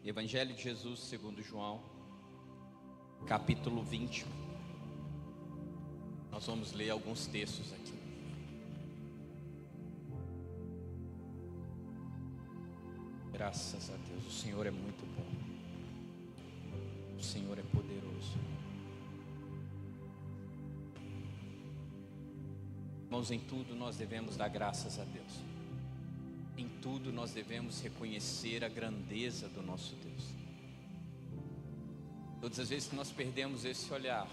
Evangelho de Jesus segundo João, capítulo 20. Nós vamos ler alguns textos aqui. Graças a Deus, o Senhor é muito bom. O Senhor é poderoso. Irmãos, em tudo nós devemos dar graças a Deus. Em tudo nós devemos reconhecer a grandeza do nosso Deus. Todas as vezes que nós perdemos esse olhar,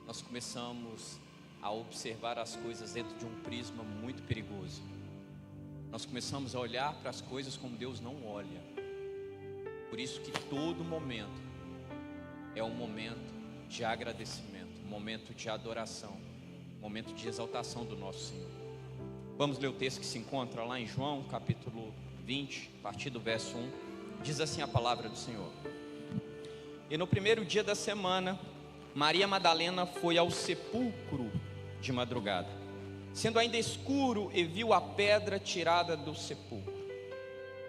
nós começamos a observar as coisas dentro de um prisma muito perigoso. Nós começamos a olhar para as coisas como Deus não olha. Por isso que todo momento é um momento de agradecimento, um momento de adoração, um momento de exaltação do nosso Senhor. Vamos ler o texto que se encontra lá em João, capítulo 20, a partir do verso 1. Diz assim a palavra do Senhor: E no primeiro dia da semana, Maria Madalena foi ao sepulcro de madrugada, sendo ainda escuro, e viu a pedra tirada do sepulcro.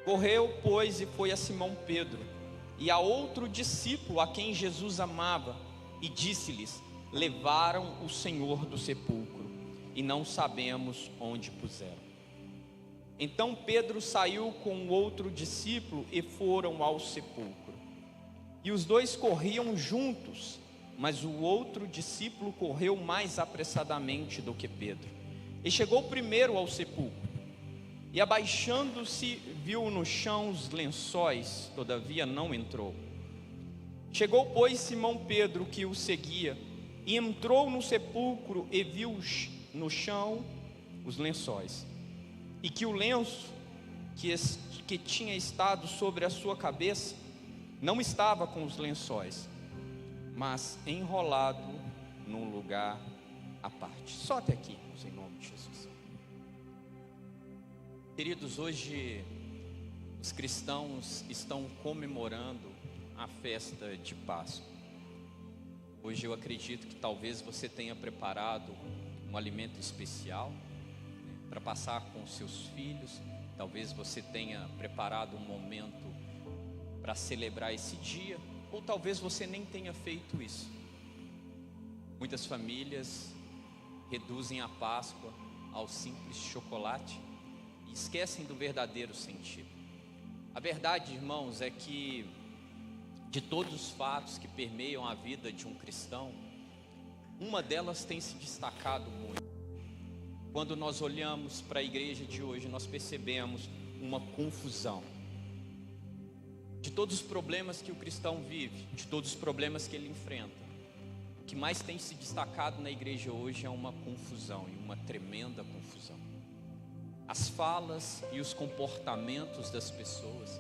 Correu, pois, e foi a Simão Pedro e a outro discípulo a quem Jesus amava, e disse-lhes: Levaram o Senhor do sepulcro, e não sabemos onde puseram. Então Pedro saiu com o outro discípulo e foram ao sepulcro. E os dois corriam juntos, mas o outro discípulo correu mais apressadamente do que Pedro, e chegou primeiro ao sepulcro. E abaixando-se, viu no chão os lençóis, todavia não entrou. Chegou, pois, Simão Pedro, que o seguia, e entrou no sepulcro e viu no chão os lençóis, e que o lenço que tinha estado sobre a sua cabeça não estava com os lençóis, mas enrolado num lugar à parte. Só até aqui, em nome de Jesus. Queridos, hoje os cristãos estão comemorando a festa de Páscoa. Hoje eu acredito que talvez você tenha preparado um alimento especial, para passar com seus filhos. Talvez você tenha preparado um momento para celebrar esse dia, ou talvez você nem tenha feito isso. Muitas famílias reduzem a Páscoa ao simples chocolate e esquecem do verdadeiro sentido. A verdade, irmãos, é que de todos os fatos que permeiam a vida de um cristão, uma delas tem se destacado muito. Quando nós olhamos para a igreja de hoje, nós percebemos uma confusão. De todos os problemas que o cristão vive, de todos os problemas que ele enfrenta, o que mais tem se destacado na igreja hoje é uma confusão, e uma tremenda confusão. As falas e os comportamentos das pessoas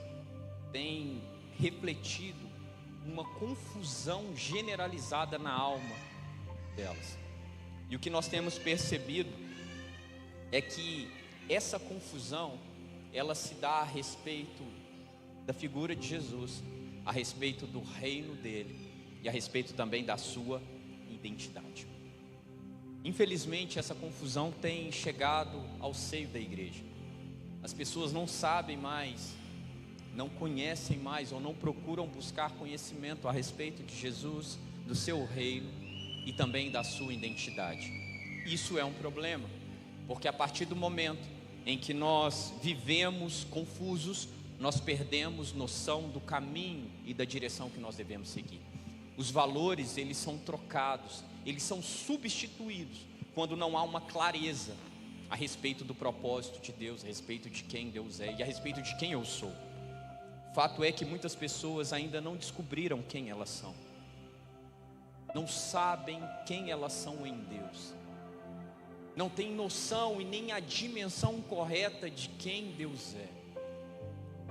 têm refletido uma confusão generalizada na alma delas. E o que nós temos percebido é que essa confusão, ela se dá a respeito da figura de Jesus, a respeito do reino dele e a respeito também da sua identidade. Infelizmente, essa confusão tem chegado ao seio da igreja. As pessoas não sabem mais, não conhecem mais, ou não procuram buscar conhecimento a respeito de Jesus, do seu reino e também da sua identidade. Isso é um problema, porque a partir do momento em que nós vivemos confusos, nós perdemos noção do caminho e da direção que nós devemos seguir. Os valores, eles são trocados, eles são substituídos quando não há uma clareza a respeito do propósito de Deus, a respeito de quem Deus é e a respeito de quem eu sou. Fato é que muitas pessoas ainda não descobriram quem elas são, não sabem quem elas são em Deus, não têm noção e nem a dimensão correta de quem Deus é.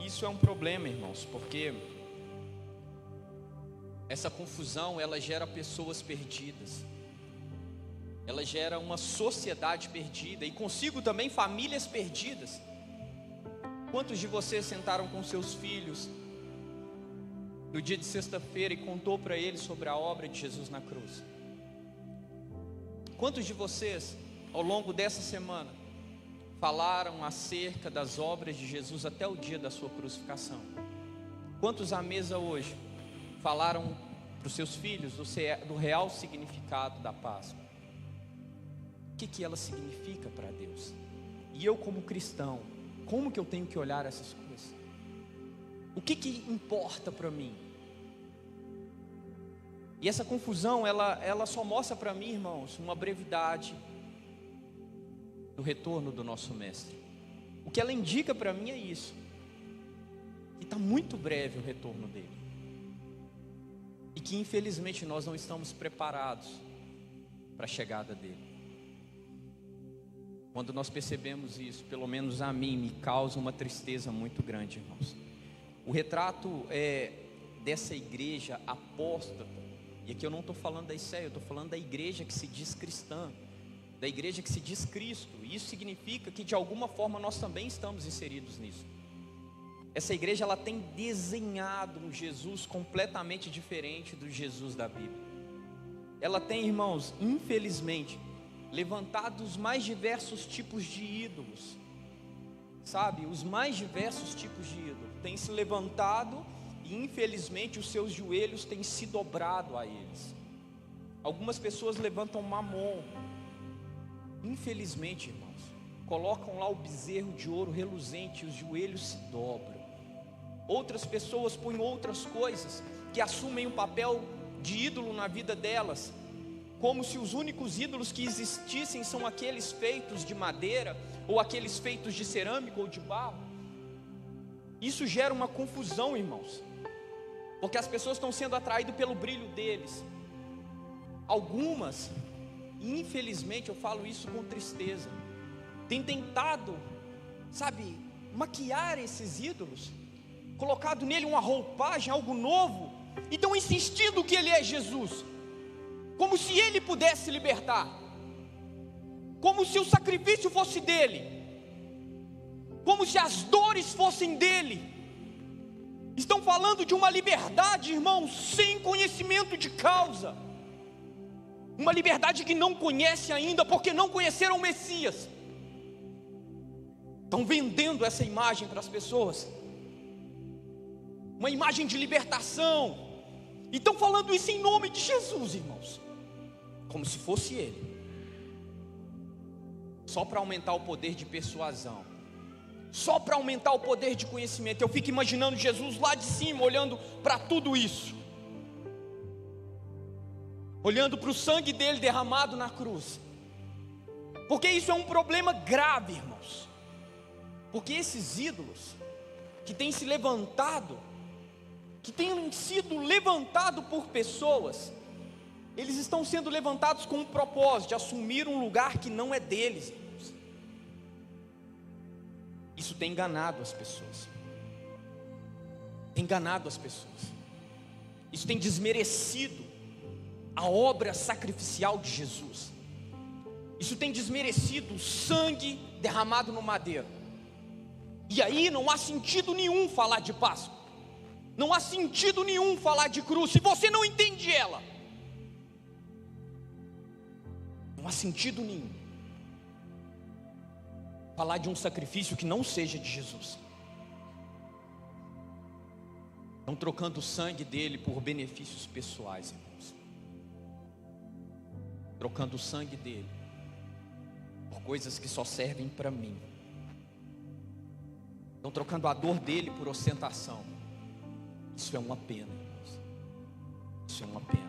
Isso é um problema, irmãos, porque essa confusão, ela gera pessoas perdidas, ela gera uma sociedade perdida e consigo também famílias perdidas. Quantos de vocês sentaram com seus filhos no dia de sexta-feira e contou para eles sobre a obra de Jesus na cruz? Quantos de vocês, ao longo dessa semana, falaram acerca das obras de Jesus até o dia da sua crucificação? Quantos à mesa hoje falaram para os seus filhos do real significado da Páscoa? O que ela significa para Deus? E eu, como cristão, como que eu tenho que olhar essas coisas? O que importa para mim? E essa confusão, ela só mostra para mim, irmãos, uma brevidade do retorno do nosso Mestre. O que ela indica para mim é isso, que está muito breve o retorno dele, e que infelizmente nós não estamos preparados para a chegada dele. Quando nós percebemos isso, pelo menos a mim, me causa uma tristeza muito grande, irmãos. O retrato dessa igreja apóstata, e aqui eu não estou falando da Isséia, eu estou falando da igreja que se diz cristã, da igreja que se diz Cristo. E isso significa que de alguma forma nós também estamos inseridos nisso. Essa igreja, ela tem desenhado um Jesus completamente diferente do Jesus da Bíblia. Ela tem, irmãos, infelizmente, levantado os mais diversos tipos de ídolos, sabe? Os mais diversos tipos de ídolos têm se levantado e infelizmente os seus joelhos têm se dobrado a eles. Algumas pessoas levantam Mamon, infelizmente, irmãos, colocam lá o bezerro de ouro reluzente e os joelhos se dobram. Outras pessoas põem outras coisas que assumem um papel de ídolo na vida delas, como se os únicos ídolos que existissem são aqueles feitos de madeira, ou aqueles feitos de cerâmica ou de barro. Isso gera uma confusão, irmãos, porque as pessoas estão sendo atraídas pelo brilho deles. Algumas, infelizmente, eu falo isso com tristeza, têm tentado, sabe, maquiar esses ídolos, colocado nele uma roupagem, algo novo, e estão insistindo que ele é Jesus, como se ele pudesse libertar, como se o sacrifício fosse dele, como se as dores fossem dele. Estão falando de uma liberdade, irmãos, sem conhecimento de causa, uma liberdade que não conhece ainda, porque não conheceram o Messias. Estão vendendo essa imagem para as pessoas, uma imagem de libertação, e estão falando isso em nome de Jesus, irmãos, como se fosse ele, só para aumentar o poder de persuasão, só para aumentar o poder de conhecimento. Eu fico imaginando Jesus lá de cima, olhando para tudo isso, olhando para o sangue dele derramado na cruz, porque isso é um problema grave, irmãos, porque esses ídolos que têm se levantado, que têm sido levantados por pessoas, eles estão sendo levantados com o propósito de assumir um lugar que não é deles, irmãos. Isso tem enganado as pessoas, isso tem desmerecido a obra sacrificial de Jesus, isso tem desmerecido o sangue derramado no madeiro. E aí não há sentido nenhum falar de Páscoa, não há sentido nenhum falar de cruz, se você não entende ela. Não há sentido nenhum falar de um sacrifício que não seja de Jesus. Estão trocando o sangue dele por benefícios pessoais, irmãos, trocando o sangue dele por coisas que só servem para mim. Estão trocando a dor dele por ostentação. Isso é uma pena, irmãos. Isso é uma pena.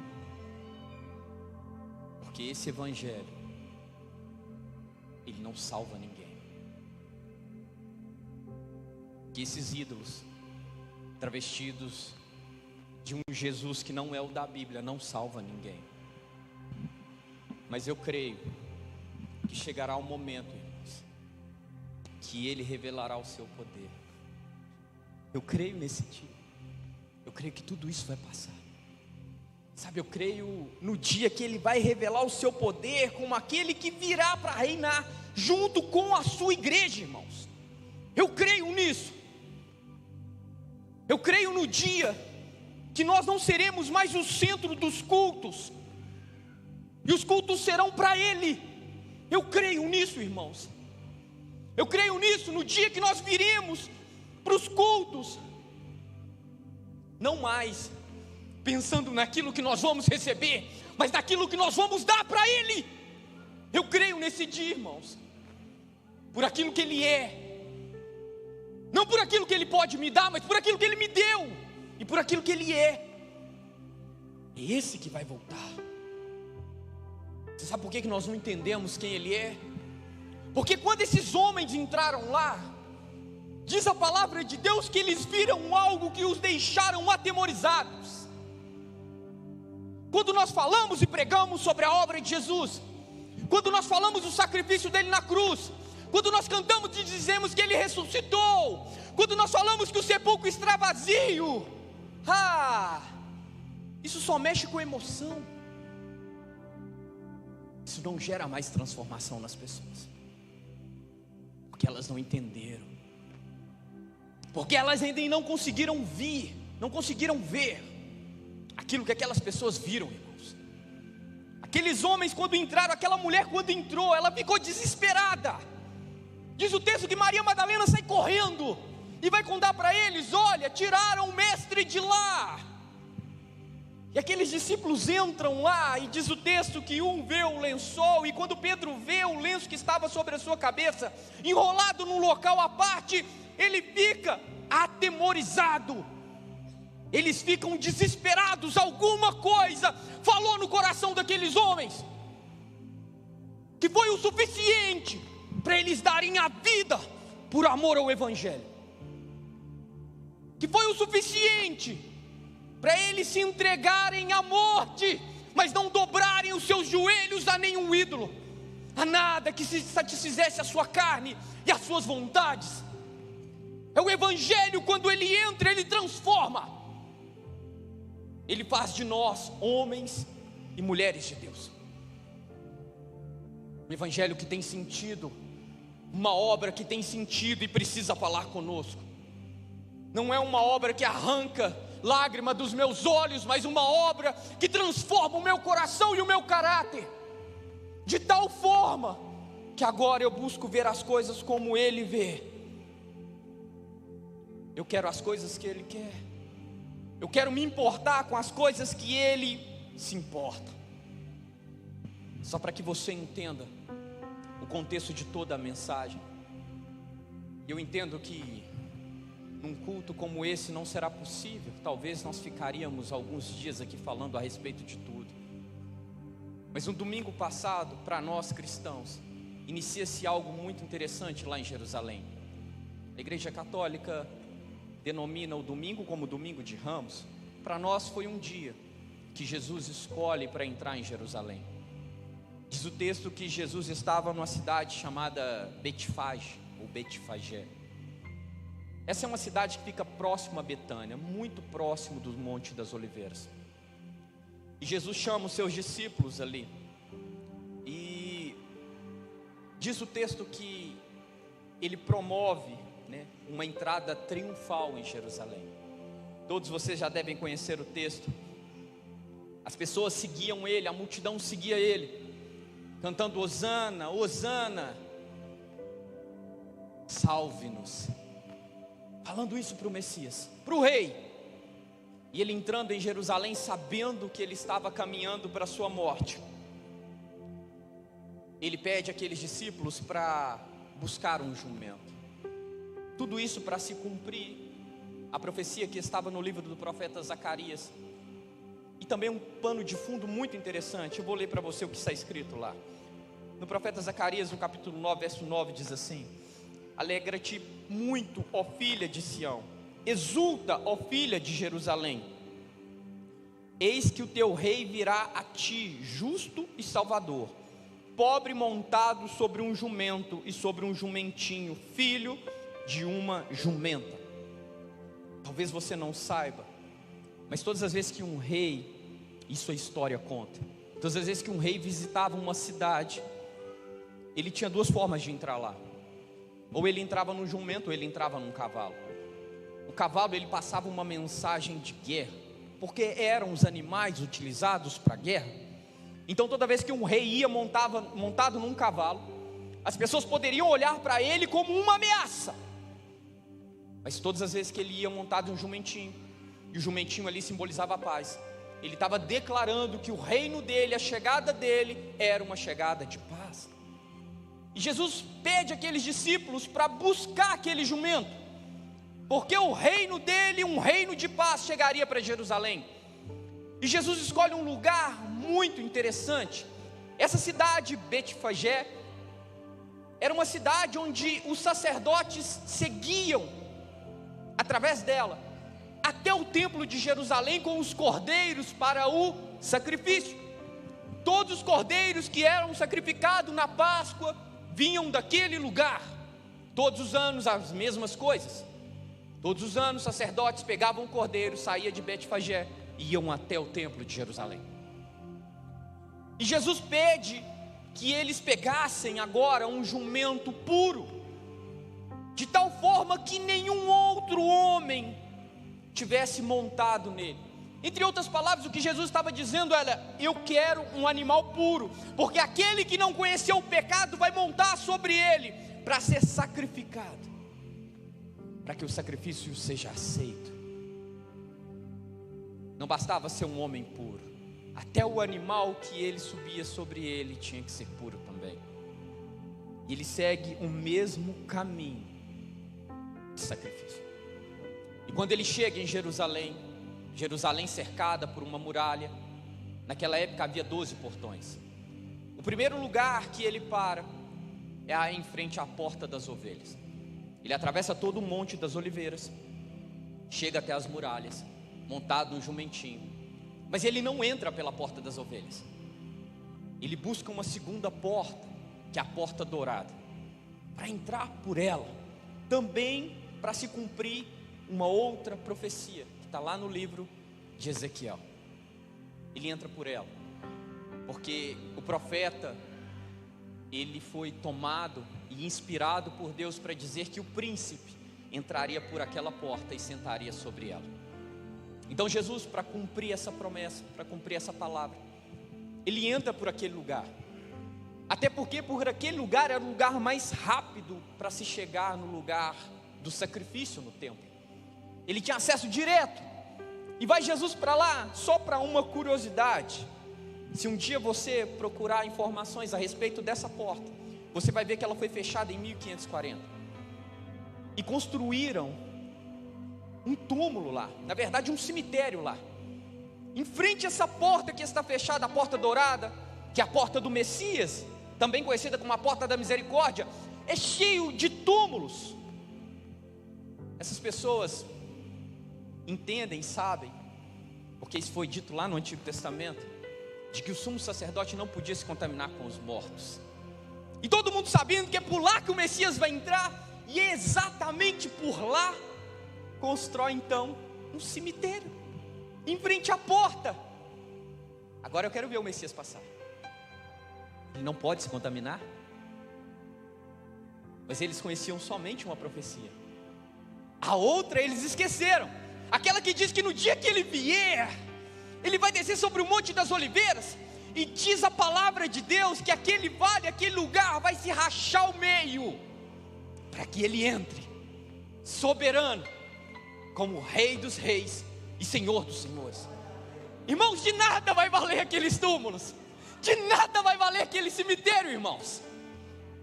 Porque esse evangelho, ele não salva ninguém. Que esses ídolos travestidos de um Jesus que não é o da Bíblia não salva ninguém. Mas eu creio que chegará um momento, irmãos, que ele revelará o seu poder. Eu creio nesse dia. Eu creio que tudo isso vai passar. Sabe, eu creio no dia que ele vai revelar o seu poder como aquele que virá para reinar junto com a sua igreja, irmãos. Eu creio nisso. Eu creio no dia que nós não seremos mais o centro dos cultos, e os cultos serão para ele. Eu creio nisso, irmãos. Eu creio nisso, no dia que nós viremos para os cultos não mais pensando naquilo que nós vamos receber, mas naquilo que nós vamos dar para Ele. Eu creio nesse dia, irmãos, por aquilo que Ele é, não por aquilo que Ele pode me dar, mas por aquilo que Ele me deu, e por aquilo que Ele é. É esse que vai voltar. Você sabe por que nós não entendemos quem Ele é? Porque quando esses homens entraram lá, diz a palavra de Deus que eles viram algo que os deixaram atemorizados. Quando nós falamos e pregamos sobre a obra de Jesus, quando nós falamos do sacrifício dele na cruz, quando nós cantamos e dizemos que ele ressuscitou, quando nós falamos que o sepulcro está vazio, isso só mexe com emoção. Isso não gera mais transformação nas pessoas, porque elas não entenderam, porque elas ainda não conseguiram ver aquilo que aquelas pessoas viram, irmãos. Aqueles homens quando entraram, aquela mulher quando entrou, ela ficou desesperada. Diz o texto que Maria Madalena sai correndo e vai contar para eles: olha, tiraram o mestre de lá. E aqueles discípulos entram lá, e diz o texto que um vê o lençol, e quando Pedro vê o lenço que estava sobre a sua cabeça, enrolado num local à parte, ele fica atemorizado. Eles ficam desesperados. Alguma coisa falou no coração daqueles homens, que foi o suficiente para eles darem a vida por amor ao Evangelho, que foi o suficiente para eles se entregarem à morte, mas não dobrarem os seus joelhos a nenhum ídolo, a nada que se satisfizesse a sua carne e as suas vontades. É o Evangelho, quando ele entra, ele transforma. Ele faz de nós homens e mulheres de Deus. Um Evangelho que tem sentido, uma obra que tem sentido e precisa falar conosco. Não é uma obra que arranca lágrima dos meus olhos, mas uma obra que transforma o meu coração e o meu caráter, de tal forma que agora eu busco ver as coisas como Ele vê. Eu quero as coisas que Ele quer. Eu quero me importar com as coisas que Ele se importa. Só para que você entenda o contexto de toda a mensagem. Eu entendo que num culto como esse não será possível. Talvez nós ficaríamos alguns dias aqui falando a respeito de tudo. Mas no domingo passado, para nós cristãos, inicia-se algo muito interessante lá em Jerusalém. A Igreja Católica denomina o domingo como Domingo de Ramos. Para nós foi um dia que Jesus escolhe para entrar em Jerusalém. Diz o texto que Jesus estava numa cidade chamada Betfage, ou Betfagé. Essa é uma cidade que fica próxima a Betânia, muito próximo do Monte das Oliveiras. E Jesus chama os seus discípulos ali. E diz o texto que ele promove, uma entrada triunfal em Jerusalém. Todos vocês já devem conhecer o texto. As pessoas seguiam ele, a multidão seguia ele, cantando Hosana, Hosana, salve-nos, falando isso para o Messias, para o rei. E ele entrando em Jerusalém, sabendo que ele estava caminhando para a sua morte, ele pede àqueles discípulos para buscar um jumento. Tudo isso para se cumprir a profecia que estava no livro do profeta Zacarias. E também um pano de fundo muito interessante. Eu vou ler para você o que está escrito lá. No profeta Zacarias, no capítulo 9, verso 9, diz assim: alegra-te muito, ó filha de Sião, exulta, ó filha de Jerusalém. Eis que o teu rei virá a ti, justo e salvador, pobre montado sobre um jumento e sobre um jumentinho, filho de uma jumenta. Talvez você não saiba, mas todas as vezes que um rei, isso a história conta, todas as vezes que um rei visitava uma cidade, ele tinha duas formas de entrar lá. Ou ele entrava no jumento, ou ele entrava num cavalo. O cavalo, ele passava uma mensagem de guerra, porque eram os animais utilizados para guerra. Então toda vez que um rei ia montado num cavalo, as pessoas poderiam olhar para ele como uma ameaça. Mas todas as vezes que ele ia montado em um jumentinho, E o jumentinho ali simbolizava a paz. Ele estava declarando que o reino dele, a chegada dele, era uma chegada de paz. E Jesus pede àqueles discípulos para buscar aquele jumento, porque o reino dele, um reino de paz, chegaria para Jerusalém. E Jesus escolhe um lugar muito interessante. Essa cidade, Betfagé, era uma cidade onde os sacerdotes seguiam, através dela, até o templo de Jerusalém com os cordeiros para o sacrifício. Todos os cordeiros que eram sacrificados na Páscoa vinham daquele lugar. Todos os anos as mesmas coisas. Todos os anos os sacerdotes pegavam o cordeiro, saía de Betfagé e iam até o templo de Jerusalém. E Jesus pede que eles pegassem agora um jumento puro, de tal forma que nenhum outro homem tivesse montado nele. Entre outras palavras, o que Jesus estava dizendo era: eu quero um animal puro, porque aquele que não conheceu o pecado vai montar sobre ele para ser sacrificado, para que o sacrifício seja aceito. Não bastava ser um homem puro, até o animal que ele subia sobre ele tinha que ser puro também. E ele segue o mesmo caminho de sacrifício. E quando ele chega em Jerusalém, Jerusalém cercada por uma muralha, naquela época havia 12 portões. O primeiro lugar que ele para é em frente à porta das ovelhas. Ele atravessa todo o Monte das Oliveiras, chega até as muralhas, montado no jumentinho. Mas ele não entra pela porta das ovelhas. Ele busca uma segunda porta, que é a porta dourada, para entrar por ela, também para se cumprir uma outra profecia que está lá no livro de Ezequiel. Ele entra por ela, porque o profeta, ele foi tomado e inspirado por Deus para dizer que o príncipe entraria por aquela porta e sentaria sobre ela. Então Jesus, para cumprir essa promessa, para cumprir essa palavra, ele entra por aquele lugar. Até porque por aquele lugar era o lugar mais rápido para se chegar no lugar do sacrifício no templo. Ele tinha acesso direto. E vai Jesus para lá, só para uma curiosidade. Se um dia você procurar informações a respeito dessa porta, você vai ver que ela foi fechada em 1540. E construíram um túmulo lá, na verdade um cemitério lá, em frente a essa porta que está fechada, a porta dourada, que é a porta do Messias, também conhecida como a porta da misericórdia, é cheio de túmulos. Essas pessoas entendem, sabem, porque isso foi dito lá no Antigo Testamento, de que o sumo sacerdote não podia se contaminar com os mortos. E todo mundo sabendo que é por lá que o Messias vai entrar, e é exatamente por lá, constrói então um cemitério, em frente à porta. Agora eu quero ver o Messias passar. Ele não pode se contaminar. Mas eles conheciam somente uma profecia. A outra eles esqueceram. Aquela que diz que no dia que ele vier, ele vai descer sobre o Monte das Oliveiras. E diz a palavra de Deus que aquele vale, aquele lugar vai se rachar ao meio, para que ele entre soberano, como Rei dos Reis e Senhor dos Senhores. Irmãos, de nada vai valer aqueles túmulos, de nada vai valer aquele cemitério, irmãos.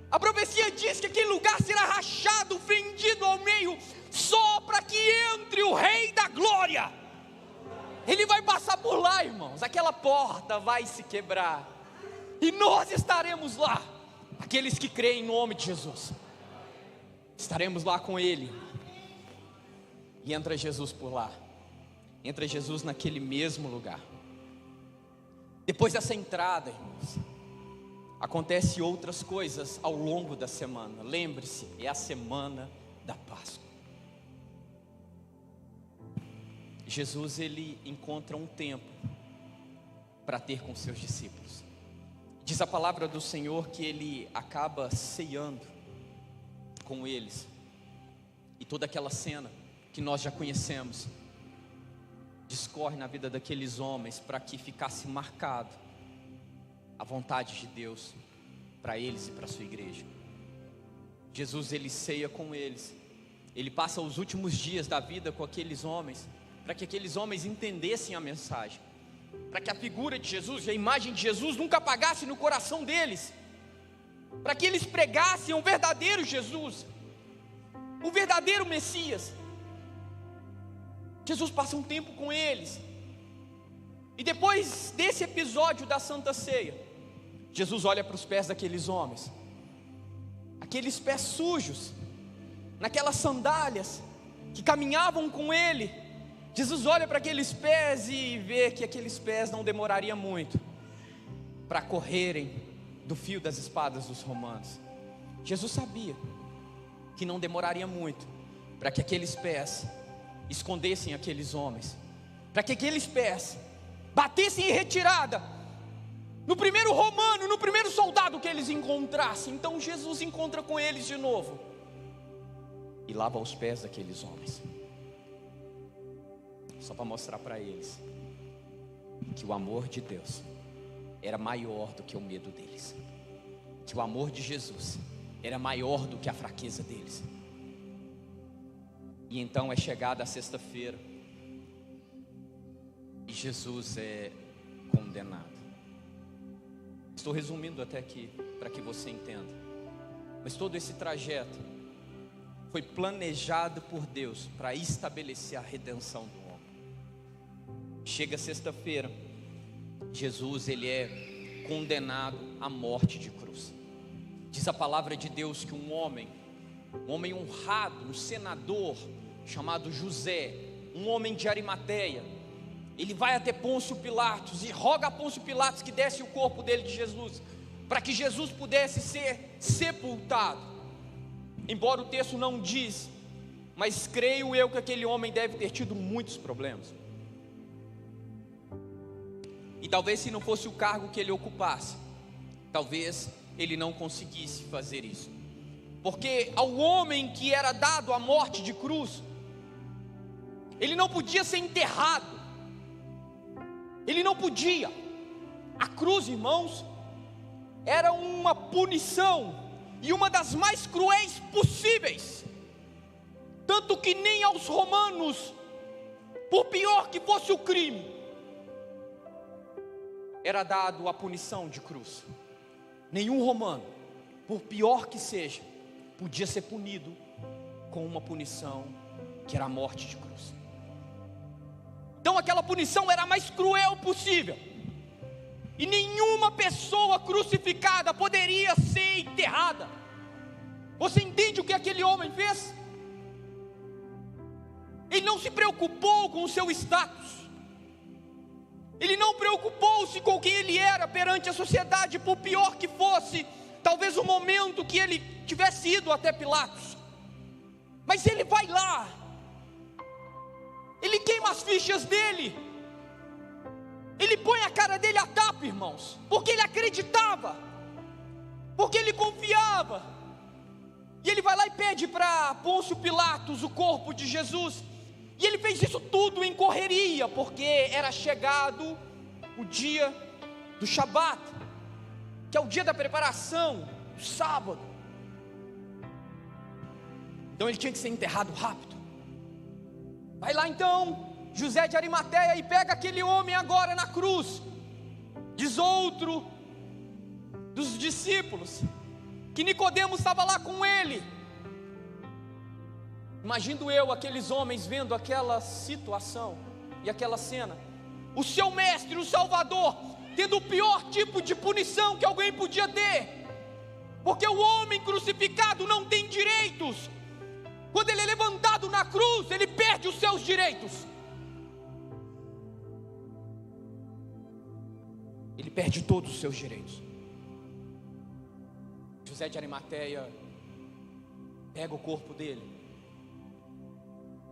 A profecia diz que aquele lugar será rachado, fendido ao meio, só para que entre o Rei da Glória. Ele vai passar por lá, irmãos. Aquela porta vai se quebrar, e nós estaremos lá. Aqueles que creem no nome de Jesus, estaremos lá com Ele. E entra Jesus por lá, entra Jesus naquele mesmo lugar. Depois dessa entrada, irmãos, acontece outras coisas ao longo da semana. Lembre-se, é a semana da Páscoa. Jesus, ele encontra um tempo para ter com seus discípulos. Diz a palavra do Senhor que ele acaba ceando com eles. E toda aquela cena que nós já conhecemos discorre na vida daqueles homens, para que ficasse marcado a vontade de Deus para eles e para a sua igreja. Jesus, ele ceia com eles. Ele passa os últimos dias da vida com aqueles homens, para que aqueles homens entendessem a mensagem, para que a figura de Jesus e a imagem de Jesus nunca apagasse no coração deles, para que eles pregassem o verdadeiro Jesus, o verdadeiro Messias. Jesus passa um tempo com eles, e depois desse episódio da Santa Ceia, Jesus olha para os pés daqueles homens, aqueles pés sujos, naquelas sandálias que caminhavam com ele. Jesus olha para aqueles pés e vê que aqueles pés não demorariam muito para correrem do fio das espadas dos romanos. Jesus sabia que não demoraria muito para que aqueles pés escondessem aqueles homens, para que aqueles pés batessem em retirada no primeiro romano, no primeiro soldado que eles encontrassem. Então Jesus encontra com eles de novo e lava os pés daqueles homens, só para mostrar para eles que o amor de Deus era maior do que o medo deles, que o amor de Jesus era maior do que a fraqueza deles. E então é chegada a sexta-feira e Jesus é condenado. Estou resumindo até aqui para que você entenda, mas todo esse trajeto foi planejado por Deus para estabelecer a redenção do homem. Chega sexta-feira, Jesus ele é condenado à morte de cruz. Diz a palavra de Deus que um homem honrado, um senador chamado José, um homem de Arimateia, ele vai até Pôncio Pilatos e roga a Pôncio Pilatos que desse o corpo dele de Jesus, para que Jesus pudesse ser sepultado. Embora o texto não diz, mas creio eu que aquele homem deve ter tido muitos problemas. E talvez se não fosse o cargo que ele ocupasse, talvez ele não conseguisse fazer isso. Porque ao homem que era dado a morte de cruz, ele não podia ser enterrado, ele não podia. A cruz, irmãos, era uma punição, e uma das mais cruéis possíveis, tanto que nem aos romanos, por pior que fosse o crime, era dado a punição de cruz. Nenhum romano, por pior que seja, podia ser punido com uma punição que era a morte de cruz. Então aquela punição era a mais cruel possível, e nenhuma pessoa crucificada poderia ser enterrada. Você entende o que aquele homem fez? Ele não se preocupou com o seu status, ele não preocupou-se com quem ele era perante a sociedade, por pior que fosse talvez o momento que ele tivesse ido até Pilatos. Mas ele vai lá, ele queima as fichas dele, ele põe a cara dele a tapa, irmãos, porque ele acreditava, porque ele confiava. E ele vai lá e pede para Pôncio Pilatos o corpo de Jesus. E ele fez isso tudo em correria, porque era chegado o dia do Shabat, que é o dia da preparação, o sábado. Então ele tinha que ser enterrado rápido. Vai lá então José de Arimateia e pega aquele homem agora na cruz. Diz outro dos discípulos que Nicodemos estava lá com ele. Imagino eu aqueles homens vendo aquela situação e aquela cena, o seu mestre, o Salvador, tendo o pior tipo de punição que alguém podia ter, porque o homem crucificado não tem direitos. Quando ele é levantado na cruz, ele perde os seus direitos. Ele perde todos os seus direitos. José de Arimateia pega o corpo dele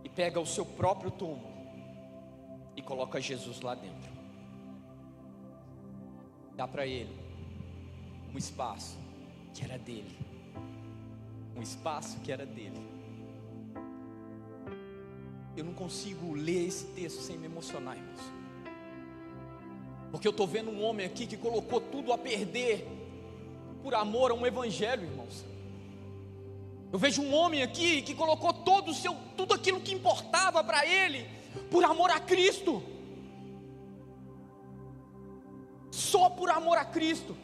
e pega o seu próprio túmulo e coloca Jesus lá dentro. Dá para ele um espaço que era dele, um espaço que era dele. Eu não consigo ler esse texto sem me emocionar, irmãos, porque eu estou vendo um homem aqui que colocou tudo a perder por amor a um evangelho, irmãos. Eu vejo um homem aqui que colocou tudo aquilo que importava para ele, por amor a Cristo, só por amor a Cristo.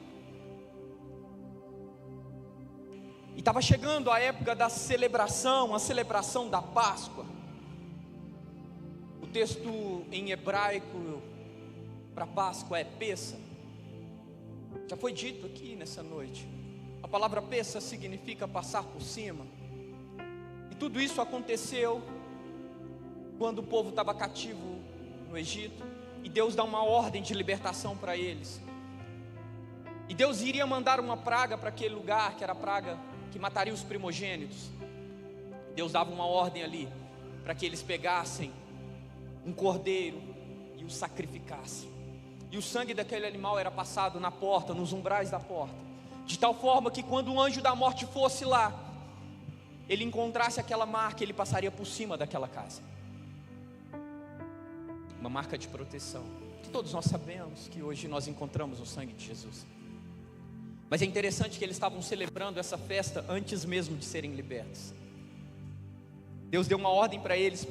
E estava chegando a época da celebração, a celebração da Páscoa. O texto em hebraico para Páscoa é Pessa. Já foi dito aqui nessa noite. A palavra Pessa significa passar por cima. E tudo isso aconteceu quando o povo estava cativo no Egito, e Deus dá uma ordem de libertação para eles. E Deus iria mandar uma praga para aquele lugar, que era a praga que mataria os primogênitos. Deus dava uma ordem ali, para que eles pegassem um cordeiro e o sacrificassem. E o sangue daquele animal era passado na porta, nos umbrais da porta, de tal forma que quando o anjo da morte fosse lá, ele encontrasse aquela marca, ele passaria por cima daquela casa. Uma marca de proteção, que todos nós sabemos que hoje nós encontramos no sangue de Jesus. Mas é interessante que eles estavam celebrando essa festa antes mesmo de serem libertos. Deus deu uma ordem para eles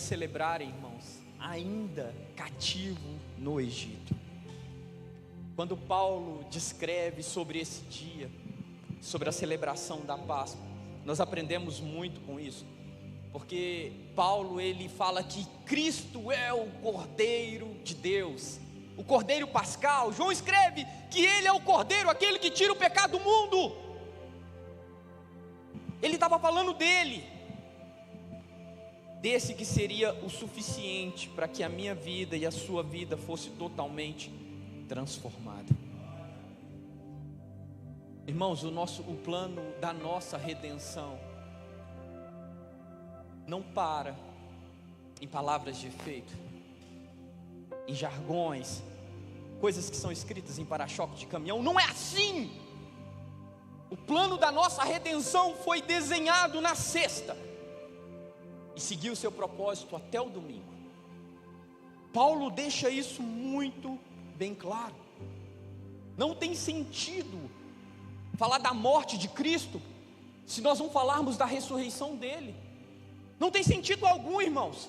celebrarem, irmãos, ainda cativo no Egito. Quando Paulo descreve sobre esse dia, sobre a celebração da Páscoa, nós aprendemos muito com isso. Porque Paulo, ele fala que Cristo é o Cordeiro de Deus, o Cordeiro Pascal. João escreve que ele é o Cordeiro, aquele que tira o pecado do mundo. Ele estava falando dele, desse que seria o suficiente para que a minha vida e a sua vida fosse totalmente transformada. Irmãos, o plano da nossa redenção não para em palavras de efeito, em jargões, coisas que são escritas em para-choque de caminhão. Não é assim. O plano da nossa redenção foi desenhado na sexta e seguiu o seu propósito até o domingo. Paulo deixa isso muito bem claro. Não tem sentido falar da morte de Cristo se nós não falarmos da ressurreição dele. Não tem sentido algum, irmãos,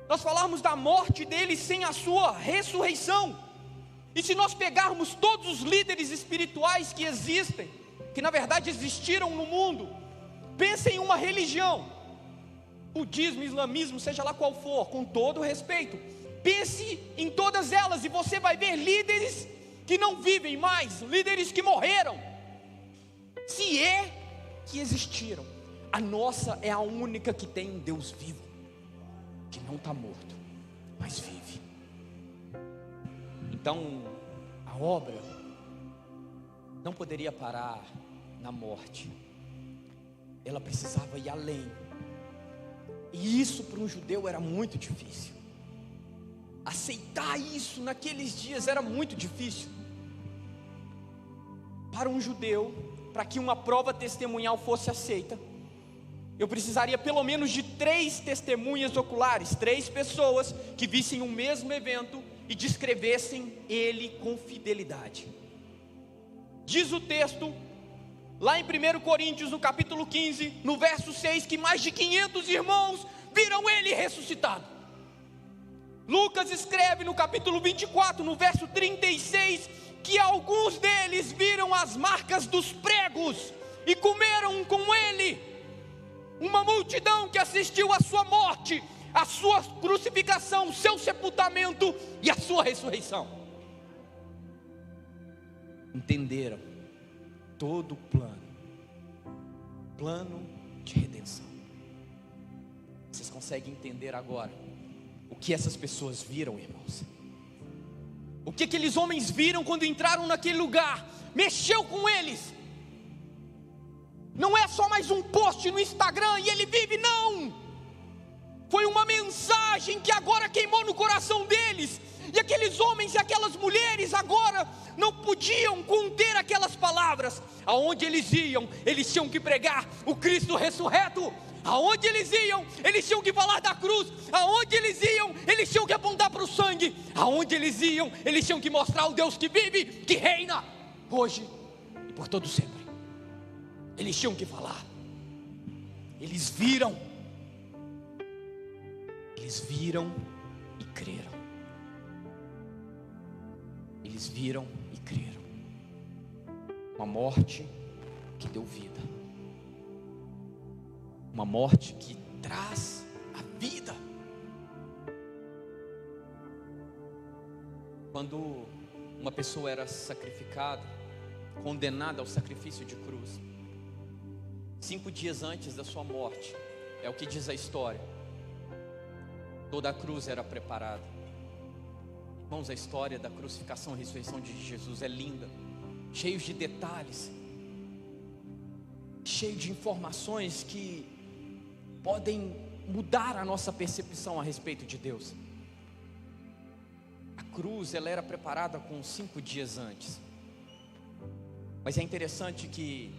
nós falarmos da morte dele sem a sua ressurreição. E se nós pegarmos todos os líderes espirituais que existem, que na verdade existiram no mundo, pense em uma religião, budismo, islamismo, seja lá qual for, com todo respeito, pense em todas elas e você vai ver líderes que não vivem mais, líderes que morreram, se é que existiram. A nossa é a única que tem um Deus vivo, que não está morto, mas vive. Então, a obra não poderia parar na morte, ela precisava ir além. E isso para um judeu era muito difícil. Aceitar isso naqueles dias era muito difícil. Para um judeu, para que uma prova testemunhal fosse aceita, eu precisaria pelo menos de 3 testemunhas oculares, 3 pessoas que vissem o mesmo evento e descrevessem ele com fidelidade. Diz o texto, lá em 1 Coríntios, no capítulo 15, no verso 6, que mais de 500 irmãos viram ele ressuscitado. Lucas escreve no capítulo 24, no verso 36, que alguns deles viram as marcas dos pregos e comeram com ele. Uma multidão que assistiu à sua morte, à sua crucificação, o seu sepultamento e a sua ressurreição. Entenderam todo o plano de redenção. Vocês conseguem entender agora o que essas pessoas viram, irmãos? O que aqueles homens viram quando entraram naquele lugar? Mexeu com eles. Não é só mais um post no Instagram e ele vive, não. Foi uma mensagem que agora queimou no coração deles. E aqueles homens e aquelas mulheres agora não podiam conter aquelas palavras. Aonde eles iam, eles tinham que pregar o Cristo ressurreto. Aonde eles iam, eles tinham que falar da cruz. Aonde eles iam, eles tinham que apontar para o sangue. Aonde eles iam, eles tinham que mostrar o Deus que vive, que reina hoje e por todo sempre. Eles tinham que falar. Eles viram Eles viram e creram. Eles viram e creram. Uma morte que deu vida. Uma morte que traz a vida. Quando uma pessoa era sacrificada, condenada ao sacrifício de cruz, 5 dias antes da sua morte, é o que diz a história, toda a cruz era preparada. Irmãos, a história da crucificação e ressurreição de Jesus é linda, cheio de detalhes, cheio de informações que podem mudar a nossa percepção a respeito de Deus. A cruz, ela era preparada com 5 dias antes. Mas é interessante que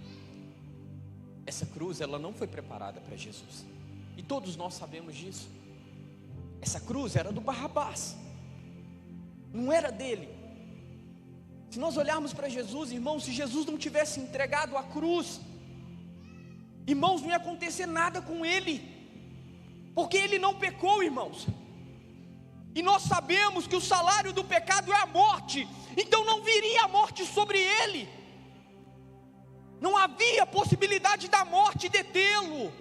essa cruz, ela não foi preparada para Jesus. E todos nós sabemos disso. Essa cruz era do Barrabás, não era dele. Se nós olharmos para Jesus, irmãos, se Jesus não tivesse entregado a cruz, irmãos, não ia acontecer nada com ele, porque ele não pecou, irmãos. E nós sabemos que o salário do pecado é a morte, então não viria a morte sobre ele. Não havia possibilidade da morte detê-lo,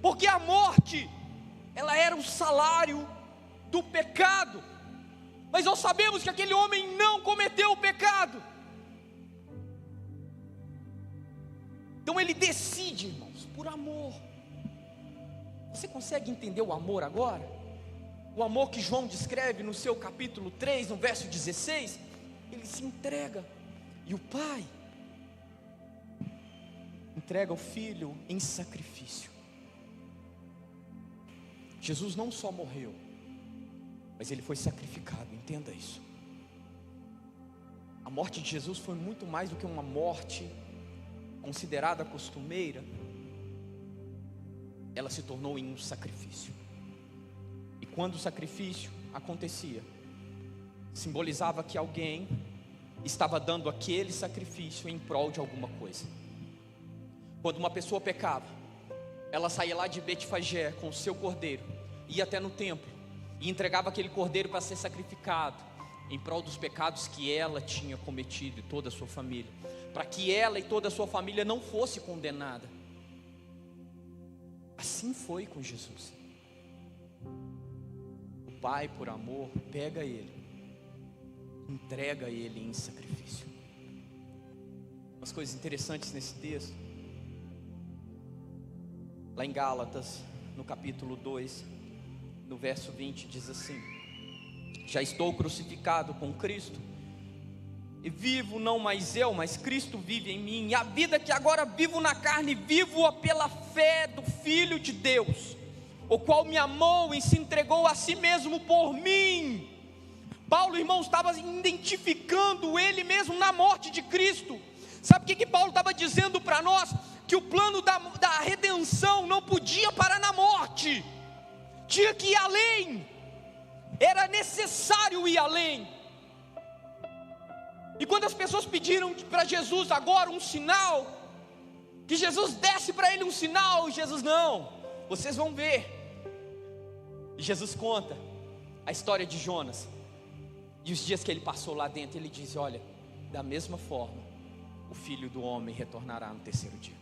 porque a morte, ela era o salário do pecado. Mas nós sabemos que aquele homem não cometeu o pecado. Então ele decide, irmãos, por amor. Você consegue entender o amor agora? O amor que João descreve no seu capítulo 3, no verso 16. Ele se entrega, e o Pai entrega o Filho em sacrifício. Jesus não só morreu, mas ele foi sacrificado, entenda isso. A morte de Jesus foi muito mais do que uma morte considerada costumeira. Ela se tornou em um sacrifício. E quando o sacrifício acontecia, simbolizava que alguém estava dando aquele sacrifício em prol de alguma coisa. Quando uma pessoa pecava, ela saía lá de Betfagé com o seu cordeiro, ia até no templo e entregava aquele cordeiro para ser sacrificado em prol dos pecados que ela tinha cometido e toda a sua família, para que ela e toda a sua família não fosse condenada. Assim foi com Jesus. O Pai, por amor, pega ele, entrega ele em sacrifício. Umas coisas interessantes nesse texto, lá em Gálatas, no capítulo 2, no verso 20, diz assim: já estou crucificado com Cristo, e vivo não mais eu, mas Cristo vive em mim. E a vida que agora vivo na carne, vivo-a pela fé do Filho de Deus, o qual me amou e se entregou a si mesmo por mim. Paulo, irmãos, estava identificando ele mesmo na morte de Cristo. Sabe o que Paulo estava dizendo para nós? Que o plano da redenção não podia parar na morte, tinha que ir além, era necessário ir além. E quando as pessoas pediram para Jesus agora um sinal, que Jesus desse para ele um sinal, Jesus: não, vocês vão ver. E Jesus conta a história de Jonas, e os dias que ele passou lá dentro. Ele diz: olha, da mesma forma, o Filho do Homem retornará no terceiro dia,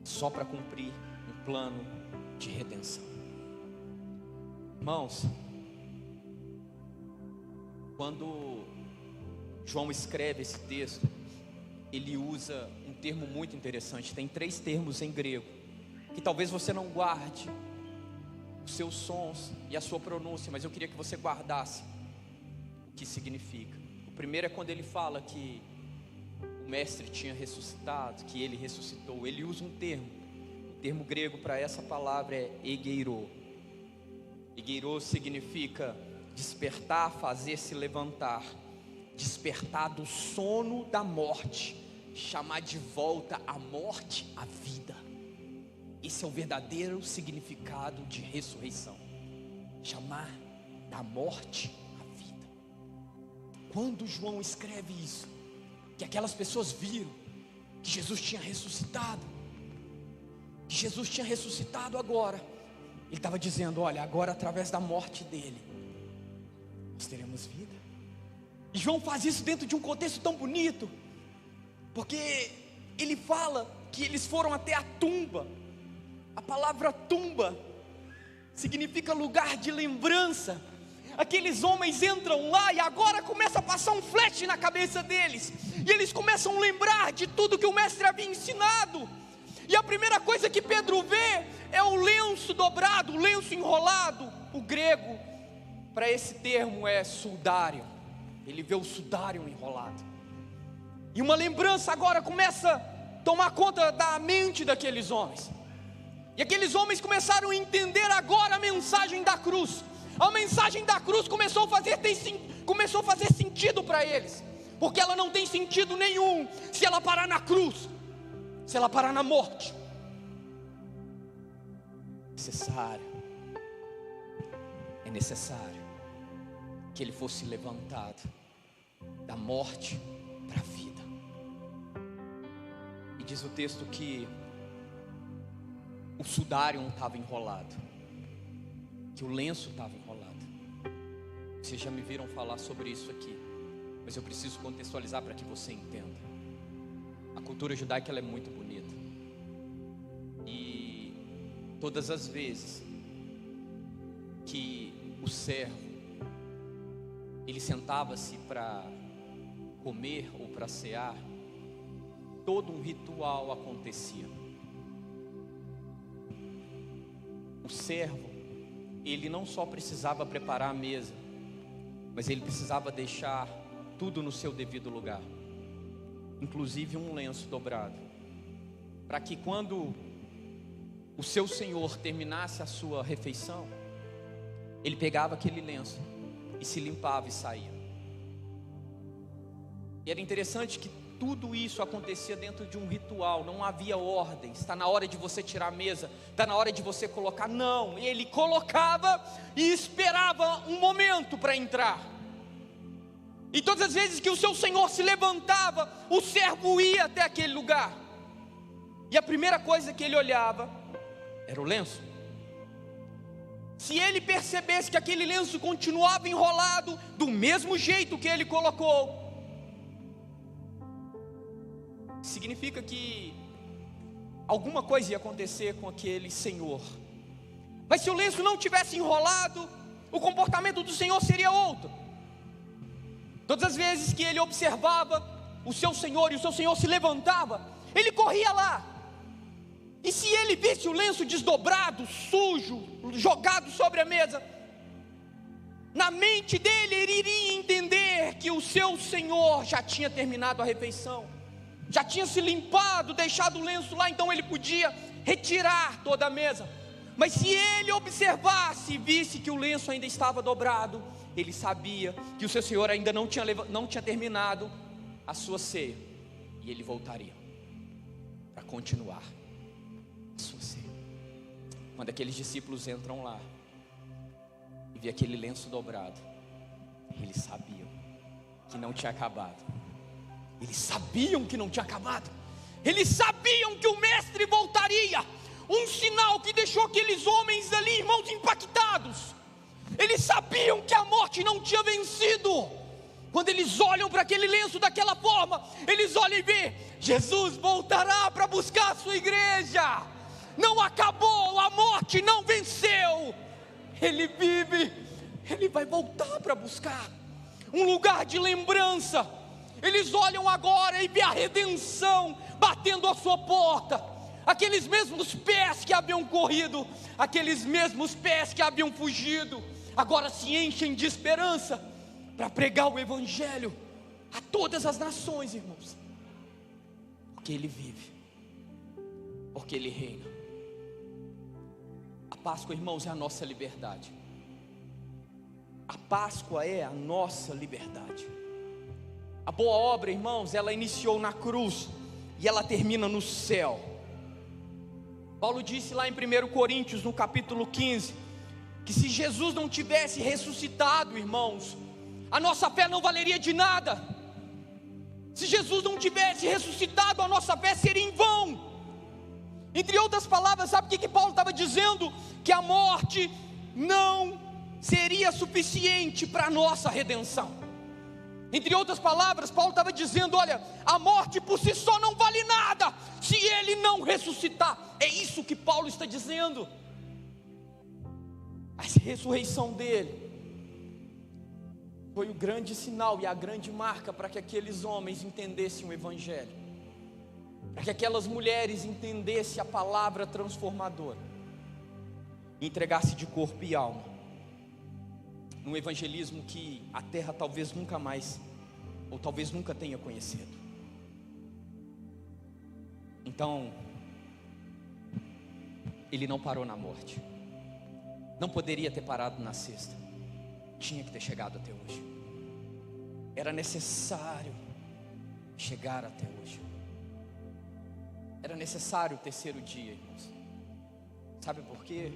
só para cumprir um plano de redenção. Irmãos, quando João escreve esse texto, ele usa um termo muito interessante. Tem 3 termos em grego, que talvez você não guarde os seus sons e a sua pronúncia, mas eu queria que você guardasse o que significa. O primeiro é quando ele fala que o mestre tinha ressuscitado, que ele ressuscitou. Ele usa um termo, o termo grego para essa palavra é egeiro. Egeiro significa despertar, fazer-se levantar, despertar do sono da morte, chamar de volta a morte à vida. Esse é o verdadeiro significado de ressurreição, chamar da morte à vida. Quando João escreve isso, que aquelas pessoas viram que Jesus tinha ressuscitado, agora, Ele estava dizendo: olha, agora através da morte dele, nós teremos vida. E João faz isso dentro de um contexto tão bonito, porque ele fala que eles foram até a tumba. A palavra tumba significa lugar de lembrança. Aqueles homens entram lá e agora começa a passar um flash na cabeça deles, e eles começam a lembrar de tudo que o mestre havia ensinado. E a primeira coisa que Pedro vê é o lenço dobrado, o lenço enrolado. O grego para esse termo é sudário. Ele vê o sudário enrolado, e uma lembrança agora começa a tomar conta da mente daqueles homens. E aqueles homens começaram a entender agora a mensagem da cruz. A mensagem da cruz começou a fazer sentido para eles, porque ela não tem sentido nenhum se ela parar na cruz, se ela parar na morte. É necessário que ele fosse levantado da morte para a vida. E diz o texto que o sudário estava enrolado, que o lenço estava enrolado. Vocês já me viram falar sobre isso aqui, mas eu preciso contextualizar para que você entenda. A cultura judaica, ela é muito bonita, e todas as vezes que o servo ele sentava-se para comer ou para cear, todo um ritual acontecia. O servo, ele não só precisava preparar a mesa, mas ele precisava deixar tudo no seu devido lugar, inclusive um lenço dobrado, para que quando o seu senhor terminasse a sua refeição, ele pegava aquele lenço e se limpava e saía. E era interessante que tudo isso acontecia dentro de um ritual, não havia ordem. Está na hora de você tirar a mesa, está na hora de você colocar. Não, ele colocava e esperava um momento para entrar. E todas as vezes que o seu senhor se levantava, o servo ia até aquele lugar, e a primeira coisa que ele olhava era o lenço. Se ele percebesse que aquele lenço continuava enrolado do mesmo jeito que ele colocou, significa que alguma coisa ia acontecer com aquele senhor. Mas se o lenço não tivesse enrolado, o comportamento do senhor seria outro. Todas as vezes que ele observava o seu senhor e o seu senhor se levantava, ele corria lá. E se ele visse o lenço desdobrado, sujo, jogado sobre a mesa, na mente dele ele iria entender que o seu senhor já tinha terminado a refeição, já tinha se limpado, deixado o lenço lá, então ele podia retirar toda a mesa. Mas se ele observasse e visse que o lenço ainda estava dobrado, ele sabia que o seu senhor ainda não tinha terminado a sua ceia, e ele voltaria para continuar a sua ceia. Quando aqueles discípulos entram lá e vê aquele lenço dobrado, eles sabiam que não tinha acabado. Eles sabiam que não tinha acabado. Eles sabiam que o mestre voltaria. Um sinal que deixou aqueles homens ali, irmãos, impactados. Eles sabiam que a morte não tinha vencido. Quando eles olham para aquele lenço daquela forma, eles olham e vê: Jesus voltará para buscar a sua igreja. Não acabou, a morte não venceu. Ele vive, ele vai voltar para buscar um lugar de lembrança. Eles olham agora e vê a redenção batendo à sua porta. Aqueles mesmos pés que haviam corrido, aqueles mesmos pés que haviam fugido, agora se enchem de esperança para pregar o evangelho a todas as nações, irmãos. Porque ele vive, porque ele reina. A Páscoa, irmãos, é a nossa liberdade. A Páscoa é a nossa liberdade. A boa obra, irmãos, ela iniciou na cruz e ela termina no céu. Paulo disse lá em 1 Coríntios, no capítulo 15, que se Jesus não tivesse ressuscitado, irmãos, a nossa fé não valeria de nada. Se Jesus não tivesse ressuscitado, a nossa fé seria em vão. Entre outras palavras, sabe o que Paulo estava dizendo? Que a morte não seria suficiente para a nossa redenção. Entre outras palavras, Paulo estava dizendo: olha, a morte por si só não vale nada se ele não ressuscitar. É isso que Paulo está dizendo. A ressurreição dele foi o grande sinal e a grande marca para que aqueles homens entendessem o Evangelho, para que aquelas mulheres entendessem a palavra transformadora, e entregassem de corpo e alma, num evangelismo que a terra talvez nunca mais, ou talvez nunca tenha conhecido. Então, ele não parou na morte, não poderia ter parado na sexta, tinha que ter chegado até hoje, era necessário chegar até hoje, era necessário o terceiro dia, irmãos. Sabe por quê?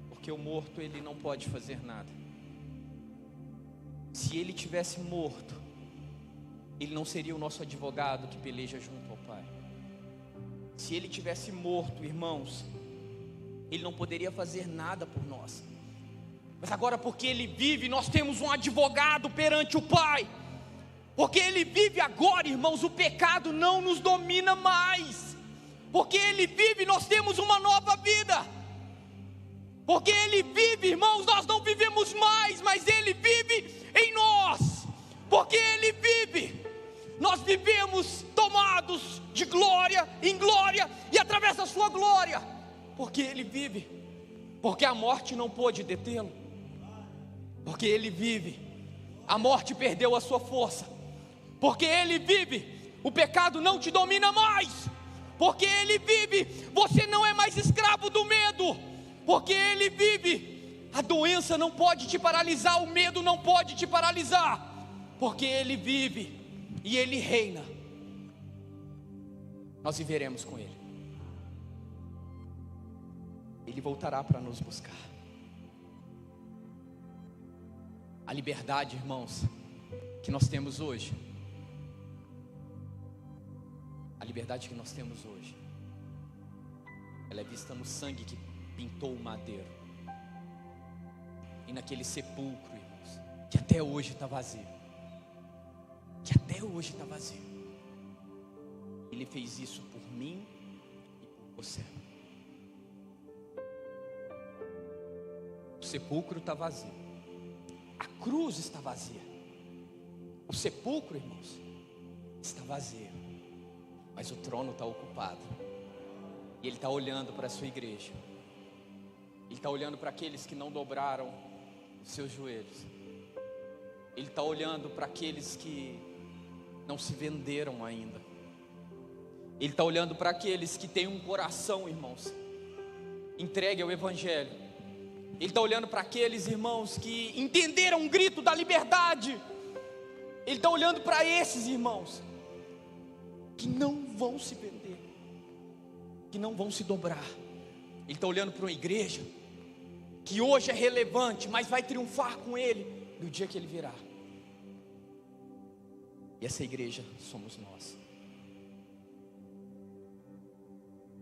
Porque o morto, ele não pode fazer nada. Se ele tivesse morto, ele não seria o nosso advogado que peleja junto ao Pai. Se ele tivesse morto, irmãos, ele não poderia fazer nada por nós. Mas agora, porque ele vive, nós temos um advogado perante o Pai. Porque ele vive agora, irmãos, o pecado não nos domina mais. Porque ele vive, nós temos uma nova vida. Porque ele vive, irmãos, nós não vivemos mais, mas ele vive em nós. Porque ele vive, nós vivemos tomados de glória em glória, e através da sua glória. Porque ele vive, porque a morte não pôde detê-lo. Porque ele vive, a morte perdeu a sua força. Porque ele vive, o pecado não te domina mais. Porque ele vive, você não é mais escravo do medo. Porque ele vive, a doença não pode te paralisar, o medo não pode te paralisar. Porque ele vive e ele reina. Nós viveremos com ele. Ele voltará para nos buscar. A liberdade, irmãos, que nós temos hoje, a liberdade que nós temos hoje, ela é vista no sangue que pintou o madeiro, e naquele sepulcro, irmãos, que até hoje está vazio. Que até hoje está vazio. Ele fez isso por mim e por você. O sepulcro está vazio, a cruz está vazia, o sepulcro, irmãos, está vazio, mas o trono está ocupado. E ele está olhando para a sua igreja. Ele está olhando para aqueles que não dobraram os seus joelhos. Ele está olhando para aqueles que não se venderam ainda. Ele está olhando para aqueles que têm um coração, irmãos, entregue ao Evangelho. Ele está olhando para aqueles, irmãos, que entenderam o grito da liberdade. Ele está olhando para esses, irmãos, que não vão se vender, que não vão se dobrar. Ele está olhando para uma igreja que hoje é relevante, mas vai triunfar com ele no dia que ele virá. E essa igreja somos nós.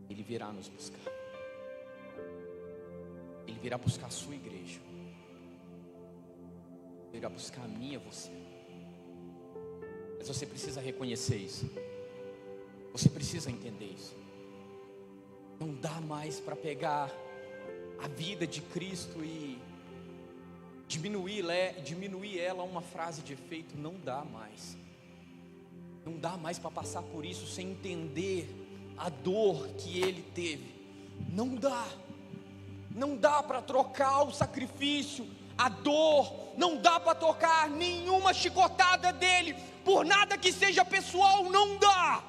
Ele virá nos buscar. Ele virá buscar a sua igreja. Ele virá buscar a minha, você. Mas você precisa reconhecer isso. Você precisa entender isso. Não dá mais para pegar a vida de Cristo e diminuir ela a uma frase de efeito. Não dá mais. Não dá mais para passar por isso sem entender a dor que ele teve. Não dá. Não dá para trocar o sacrifício, a dor. Não dá para trocar nenhuma chicotada dele por nada que seja pessoal. Não dá.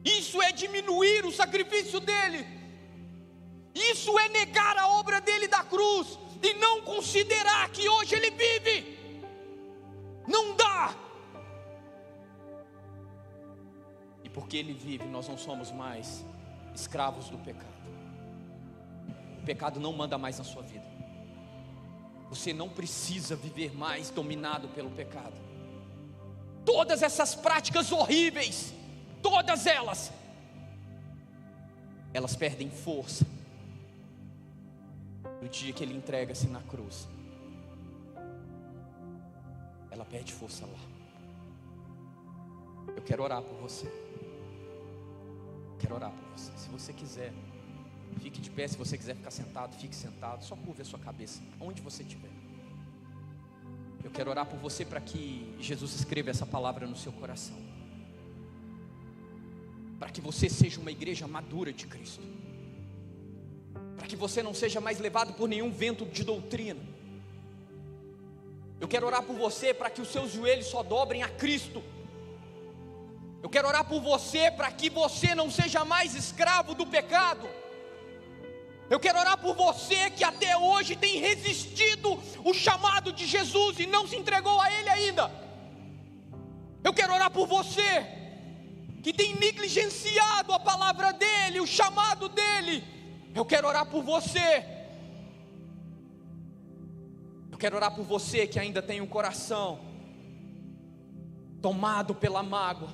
Isso é diminuir o sacrifício dele. Isso é negar a obra dele da cruz e não considerar que hoje ele vive. Não dá. E porque ele vive, nós não somos mais escravos do pecado. O pecado não manda mais na sua vida. Você não precisa viver mais dominado pelo pecado. Todas essas práticas horríveis, todas elas, elas perdem força no dia que ele entrega-se na cruz. Ela perde força lá. Eu quero orar por você. Quero orar por você. Se você quiser, fique de pé. Se você quiser ficar sentado, fique sentado. Só curve a sua cabeça, onde você estiver. Eu quero orar por você para que Jesus escreva essa palavra no seu coração, para que você seja uma igreja madura de Cristo, para que você não seja mais levado por nenhum vento de doutrina. Eu quero orar por você para que os seus joelhos só dobrem a Cristo. Eu quero orar por você para que você não seja mais escravo do pecado. Eu quero orar por você que até hoje tem resistido o chamado de Jesus e não se entregou a Ele ainda. Eu quero orar por você que tem negligenciado a palavra dEle, o chamado dEle. Eu quero orar por você. Eu quero orar por você que ainda tem um coração tomado pela mágoa,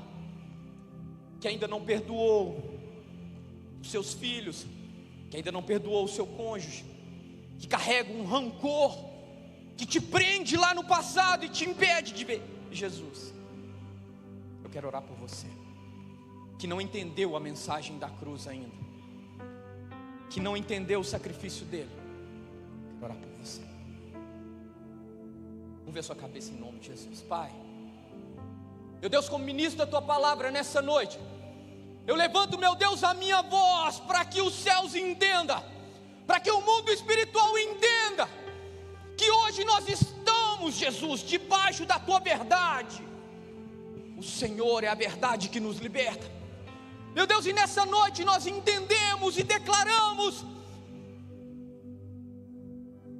que ainda não perdoou os seus filhos, que ainda não perdoou o seu cônjuge, que carrega um rancor, que te prende lá no passado e te impede de ver Jesus. Eu quero orar por você, que não entendeu a mensagem da cruz ainda, que não entendeu o sacrifício dele. Eu quero orar por você. Vamos ver a sua cabeça em nome de Jesus. Pai, meu Deus, como ministro da tua palavra nessa noite, eu levanto, meu Deus, a minha voz para que os céus entendam, para que o mundo espiritual entenda que hoje nós estamos, Jesus, debaixo da tua verdade. O Senhor é a verdade que nos liberta. Meu Deus, e nessa noite nós entendemos e declaramos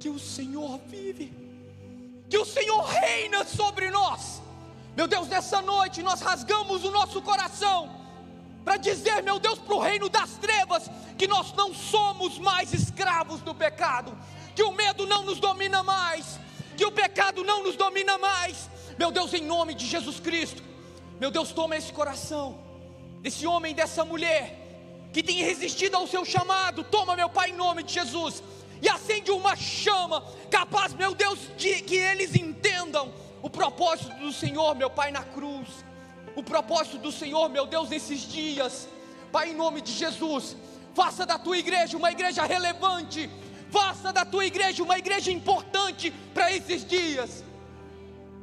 que o Senhor vive, que o Senhor reina sobre nós. Meu Deus, nessa noite nós rasgamos o nosso coração para dizer, meu Deus, para o reino das trevas, que nós não somos mais escravos do pecado, que o medo não nos domina mais, que o pecado não nos domina mais. Meu Deus, em nome de Jesus Cristo, meu Deus, toma esse coração desse homem, dessa mulher que tem resistido ao seu chamado. Toma, meu Pai, em nome de Jesus, e acende uma chama capaz, meu Deus, de que eles entendam o propósito do Senhor, meu Pai, na cruz, o propósito do Senhor, meu Deus, nesses dias. Pai, em nome de Jesus, faça da tua igreja uma igreja relevante, faça da tua igreja uma igreja importante para esses dias.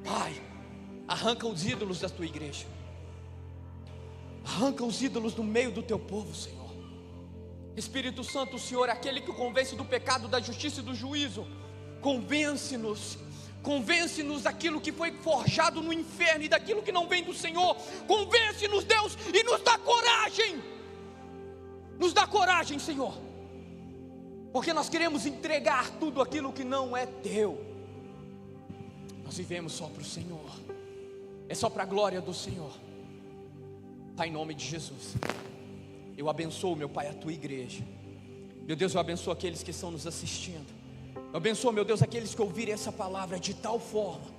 Pai, arranca os ídolos da tua igreja, arranca os ídolos do meio do teu povo, Senhor. Espírito Santo, o Senhor é aquele que convence do pecado, da justiça e do juízo. Convence-nos, convence-nos daquilo que foi forjado no inferno e daquilo que não vem do Senhor. Convence-nos, Deus, e nos dá coragem. Nos dá coragem, Senhor, porque nós queremos entregar tudo aquilo que não é teu. Nós vivemos só para o Senhor, é só para a glória do Senhor. Pai, em nome de Jesus, eu abençoo, meu Pai, a tua igreja. Meu Deus, eu abençoo aqueles que estão nos assistindo. Eu abençoo, meu Deus, aqueles que ouvirem essa palavra de tal forma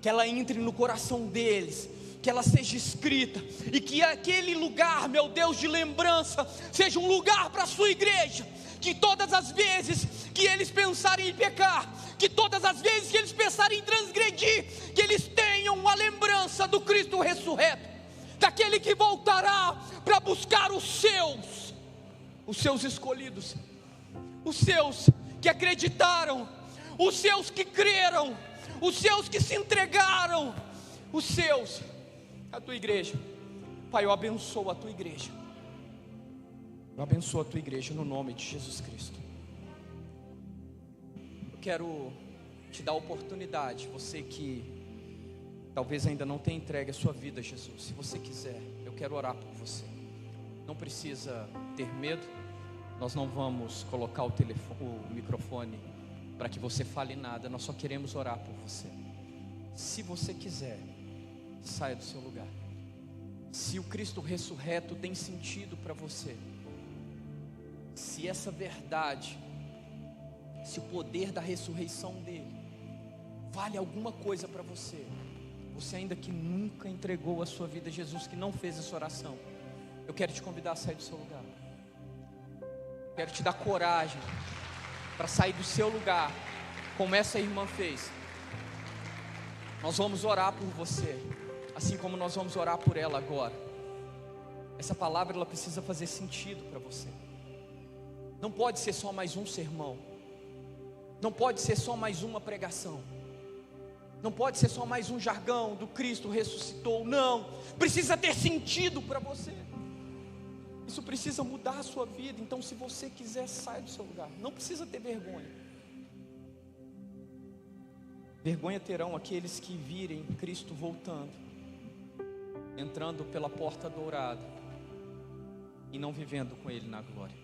que ela entre no coração deles, que ela seja escrita, e que aquele lugar, meu Deus, de lembrança, seja um lugar para a sua igreja. Que todas as vezes que eles pensarem em pecar, que todas as vezes que eles pensarem em transgredir, que eles tenham a lembrança do Cristo ressurreto, daquele que voltará para buscar os seus escolhidos, os seus que acreditaram, os seus que creram, os seus que se entregaram, os seus, a tua igreja. Pai, eu abençoo a tua igreja, eu abençoo a tua igreja no nome de Jesus Cristo. Eu quero te dar a oportunidade, você que talvez ainda não tenha entregue a sua vida a Jesus, se você quiser, eu quero orar por você. Não precisa ter medo, nós não vamos colocar o microfone para que você fale nada, nós só queremos orar por você. Se você quiser, saia do seu lugar. Se o Cristo ressurreto tem sentido para você, se essa verdade, se o poder da ressurreição dele vale alguma coisa para você, você ainda que nunca entregou a sua vida a Jesus, que não fez essa oração, eu quero te convidar a sair do seu lugar. Quero te dar coragem para sair do seu lugar, como essa irmã fez. Nós vamos orar por você, assim como nós vamos orar por ela agora. Essa palavra ela precisa fazer sentido para você. Não pode ser só mais um sermão. Não pode ser só mais uma pregação. Não pode ser só mais um jargão do Cristo ressuscitou. Não, precisa ter sentido para você. Isso precisa mudar a sua vida. Então, se você quiser, sai do seu lugar. Não precisa ter vergonha. Vergonha terão aqueles que virem Cristo voltando, entrando pela porta dourada e não vivendo com Ele na glória.